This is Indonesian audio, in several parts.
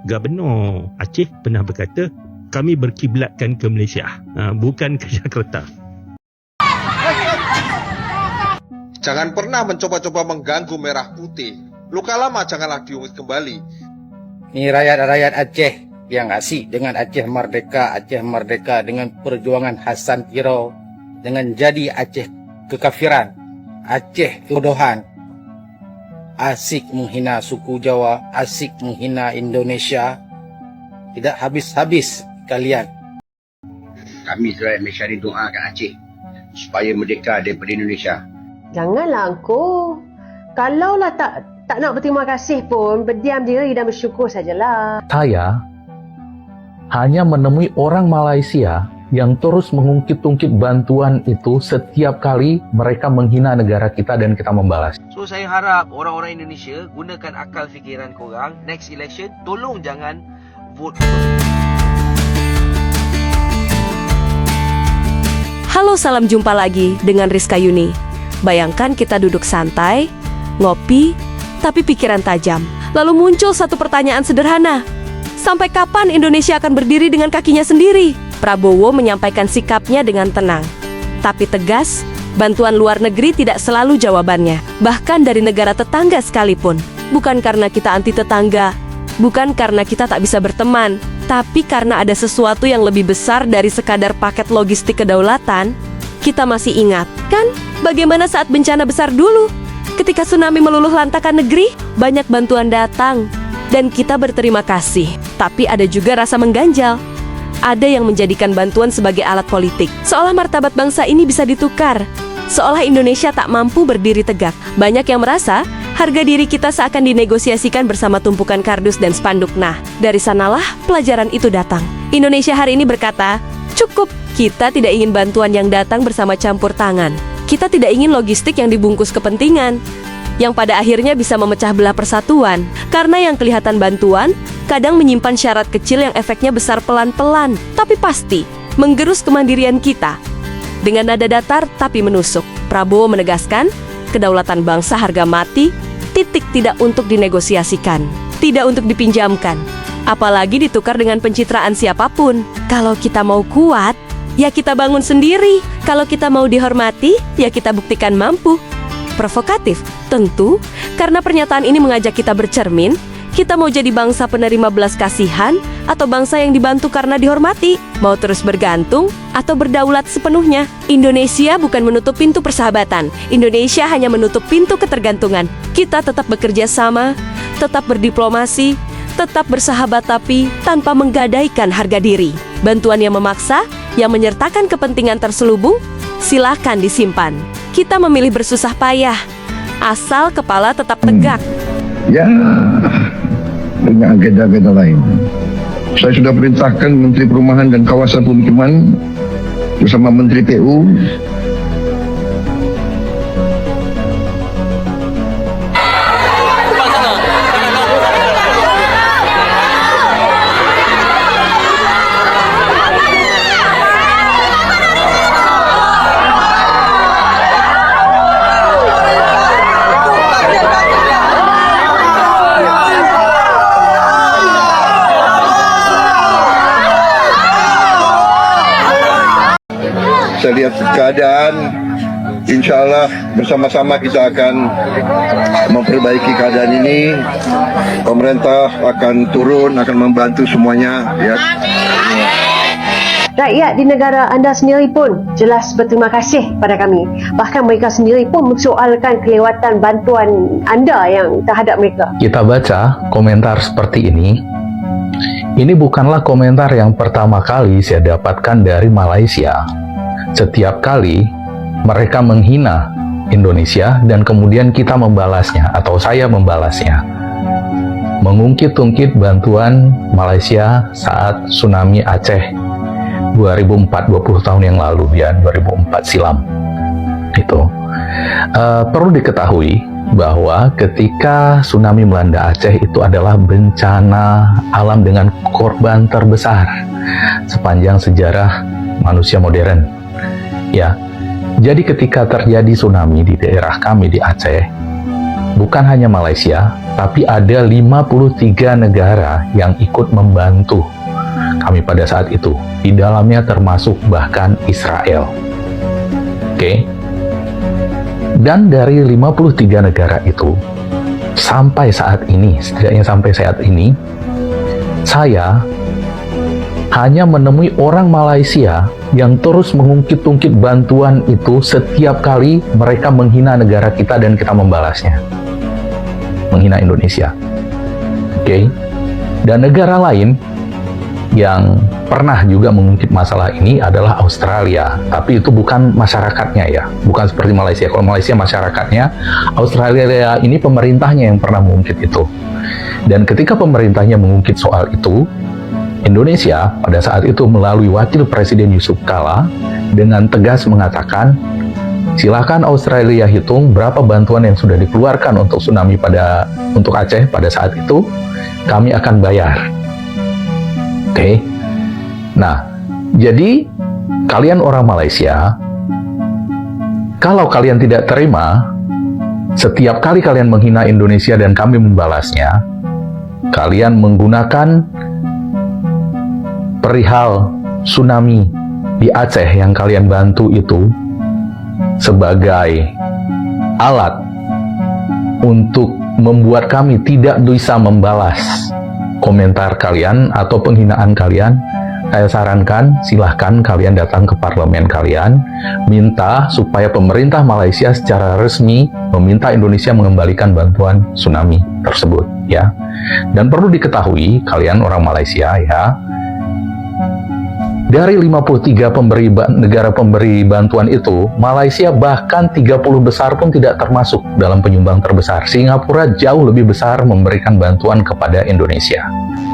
Gubernur Aceh pernah berkata, kami berkiblatkan ke Malaysia, bukan ke Jakarta. Jangan pernah mencoba-coba mengganggu merah putih. Luka lama janganlah diungkit kembali. Ini rakyat-rakyat Aceh yang asik dengan Aceh Merdeka dengan perjuangan Hasan Tirau, dengan jadi Aceh kekafiran, Aceh kebodohan, asik menghina suku Jawa, asik menghina Indonesia. Tidak habis-habis kalian. Kami rakyat Malaysia ni doakan Aceh supaya merdeka daripada Indonesia. Janganlah engkau. Kalaulah tak nak berterima kasih pun, berdiam diri dan bersyukur sajalah. Saya hanya menemui orang Malaysia yang terus mengungkit-ungkit bantuan itu setiap kali mereka menghina negara kita dan kita membalas. So saya harap orang-orang Indonesia gunakan akal fikiran korang. Next election, tolong jangan vote. Halo, salam jumpa lagi dengan Rizka Yuni. Bayangkan kita duduk santai, ngopi, tapi pikiran tajam. Lalu muncul satu pertanyaan sederhana. Sampai kapan Indonesia akan berdiri dengan kakinya sendiri? Prabowo menyampaikan sikapnya dengan tenang, tapi tegas. Bantuan luar negeri tidak selalu jawabannya, bahkan dari negara tetangga sekalipun. Bukan karena kita anti tetangga, bukan karena kita tak bisa berteman, tapi karena ada sesuatu yang lebih besar dari sekadar paket logistik kedaulatan. Kita masih ingat, kan? Bagaimana saat bencana besar dulu? Ketika tsunami meluluh lantakan negeri, banyak bantuan datang, dan kita berterima kasih. Tapi ada juga rasa mengganjal. Ada yang menjadikan bantuan sebagai alat politik, seolah martabat bangsa ini bisa ditukar, seolah Indonesia tak mampu berdiri tegak. Banyak yang merasa harga diri kita seakan dinegosiasikan bersama tumpukan kardus dan spanduk. Nah, dari sanalah pelajaran itu datang. Indonesia hari ini berkata, cukup, kita tidak ingin bantuan yang datang bersama campur tangan. Kita tidak ingin logistik yang dibungkus kepentingan, yang pada akhirnya bisa memecah belah persatuan. Karena yang kelihatan bantuan, kadang menyimpan syarat kecil yang efeknya besar pelan-pelan, tapi pasti menggerus kemandirian kita. Dengan nada datar tapi menusuk, Prabowo menegaskan, kedaulatan bangsa harga mati, titik, tidak untuk dinegosiasikan, tidak untuk dipinjamkan, apalagi ditukar dengan pencitraan siapapun. Kalau kita mau kuat, ya kita bangun sendiri. Kalau kita mau dihormati, ya kita buktikan mampu. Provokatif, tentu, karena pernyataan ini mengajak kita bercermin. Kita mau jadi bangsa penerima belas kasihan, atau bangsa yang dibantu karena dihormati? Mau terus bergantung, atau berdaulat sepenuhnya? Indonesia bukan menutup pintu persahabatan. Indonesia hanya menutup pintu ketergantungan. Kita tetap bekerja sama, tetap berdiplomasi, tetap bersahabat, tapi tanpa menggadaikan harga diri. Bantuan yang memaksa, yang menyertakan kepentingan terselubung, silakan disimpan. Kita memilih bersusah payah, asal kepala tetap tegak. Ya, dengan agenda-agenda lain. Saya sudah perintahkan Menteri Perumahan dan Kawasan Pemukiman bersama Menteri PU saya lihat keadaan, insya Allah bersama-sama kita akan memperbaiki keadaan ini. Pemerintah akan turun, akan membantu semuanya. Ya. Rakyat di negara anda sendiri pun jelas berterima kasih pada kami. Bahkan mereka sendiri pun mensoalkan kelewatan bantuan anda yang terhadap mereka. Kita baca komentar seperti ini. Ini bukanlah komentar yang pertama kali saya dapatkan dari Malaysia. Setiap kali mereka menghina Indonesia dan kemudian kita membalasnya, atau saya membalasnya. Mengungkit-ungkit bantuan Malaysia saat tsunami Aceh 2004, 20 tahun yang lalu, ya, 2004 silam. Itu perlu diketahui bahwa ketika tsunami melanda Aceh itu adalah bencana alam dengan korban terbesar sepanjang sejarah manusia modern. Ya, jadi ketika terjadi tsunami di daerah kami di Aceh, bukan hanya Malaysia, tapi ada 53 negara yang ikut membantu kami pada saat itu. Di dalamnya termasuk bahkan Israel. Oke. Dan dari 53 negara itu, sampai saat ini, setidaknya sampai saat ini, saya hanya menemui orang Malaysia yang terus mengungkit-ungkit bantuan itu setiap kali mereka menghina negara kita dan kita membalasnya. Menghina Indonesia. Oke. Dan negara lain yang pernah juga mengungkit masalah ini adalah Australia, tapi itu bukan masyarakatnya ya, bukan seperti Malaysia. Kalau Malaysia masyarakatnya, Australia ini pemerintahnya yang pernah mengungkit itu. Dan ketika pemerintahnya mengungkit soal itu, Indonesia pada saat itu melalui Wakil Presiden Yusuf Kala dengan tegas mengatakan, silakan Australia hitung berapa bantuan yang sudah dikeluarkan untuk tsunami untuk Aceh pada saat itu, kami akan bayar. Oke. Nah, jadi kalian orang Malaysia, kalau kalian tidak terima, setiap kali kalian menghina Indonesia dan kami membalasnya, kalian menggunakan perihal tsunami di Aceh yang kalian bantu itu sebagai alat untuk membuat kami tidak bisa membalas komentar kalian atau penghinaan kalian. Saya sarankan silahkan kalian datang ke parlemen kalian, minta supaya pemerintah Malaysia secara resmi meminta Indonesia mengembalikan bantuan tsunami tersebut ya. Dan perlu diketahui kalian orang Malaysia ya, dari 53 negara pemberi bantuan itu, Malaysia bahkan 30 besar pun tidak termasuk dalam penyumbang terbesar. Singapura jauh lebih besar memberikan bantuan kepada Indonesia.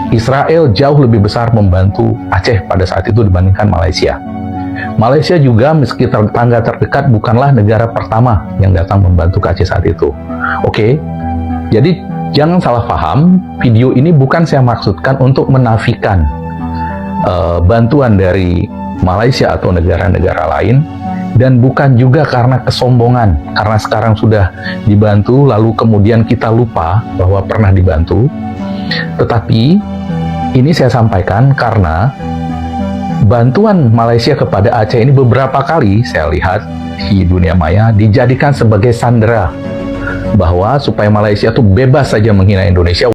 Israel jauh lebih besar membantu Aceh pada saat itu dibandingkan Malaysia. Malaysia juga meski tetangga terdekat bukanlah negara pertama yang datang membantu Aceh saat itu. Oke, jadi jangan salah paham, video ini bukan saya maksudkan untuk menafikan bantuan dari Malaysia atau negara-negara lain, dan bukan juga karena kesombongan, karena sekarang sudah dibantu lalu kemudian kita lupa bahwa pernah dibantu. Tetapi ini saya sampaikan karena bantuan Malaysia kepada Aceh ini beberapa kali saya lihat di dunia maya dijadikan sebagai sandera bahwa supaya Malaysia tuh bebas saja menghina Indonesia,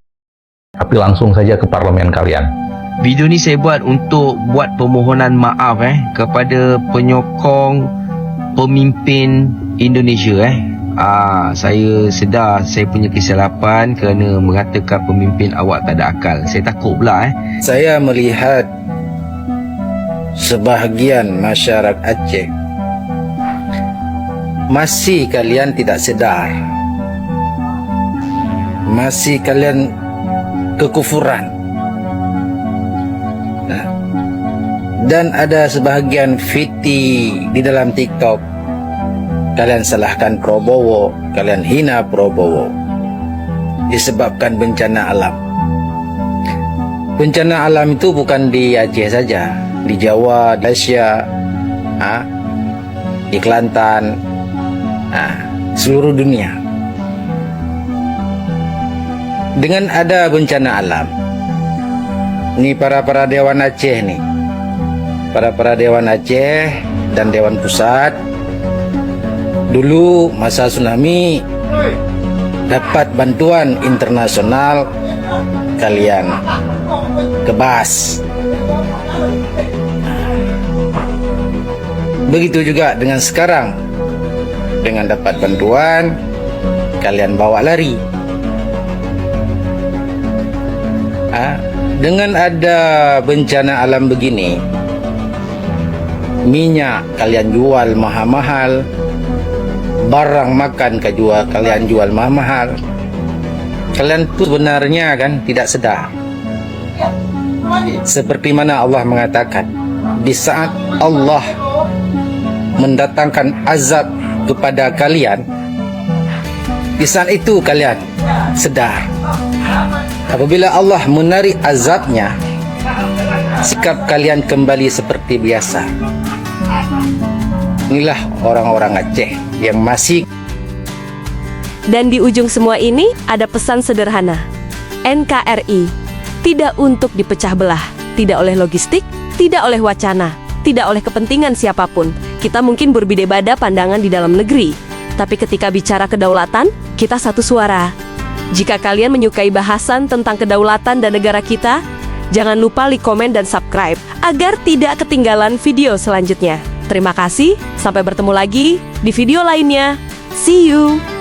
tapi langsung saja ke parlemen kalian. Video ni saya buat untuk buat permohonan maaf kepada penyokong pemimpin Indonesia. Saya sedar saya punya kesilapan kerana mengatakan pemimpin awak tak ada akal. Saya takut pula Saya melihat sebahagian masyarakat Aceh masih kalian tidak sedar, masih kalian kekufuran. Dan ada sebahagian fiti di dalam TikTok, kalian salahkan Prabowo, kalian hina Prabowo disebabkan bencana alam. Bencana alam itu bukan di Aceh saja, di Jawa, di Malaysia, di Kelantan, seluruh dunia. Dengan ada bencana alam, ini para Dewan Aceh nih, para Dewan Aceh dan Dewan Pusat, dulu masa tsunami dapat bantuan internasional, kalian kebas. Begitu juga dengan sekarang, dengan dapat bantuan kalian bawa lari. Dengan ada bencana alam begini, minyak kalian jual mahal-mahal, barang makan kalian jual mahal-mahal. Kalian tuh sebenarnya kan tidak sedar. Seperti mana Allah mengatakan, di saat Allah mendatangkan azab kepada kalian, di saat itu kalian sedar. Apabila Allah menarik azabnya, sikap kalian kembali seperti biasa. Inilah orang-orang Aceh yang masih Dan di ujung semua ini ada pesan sederhana. NKRI tidak untuk dipecah belah, tidak oleh logistik, tidak oleh wacana, tidak oleh kepentingan siapapun. Kita mungkin berbeda-beda pandangan di dalam negeri, tapi ketika bicara kedaulatan, kita satu suara. Jika kalian menyukai bahasan tentang kedaulatan dan negara kita, jangan lupa like, komen, dan subscribe agar tidak ketinggalan video selanjutnya. Terima kasih, sampai bertemu lagi di video lainnya. See you!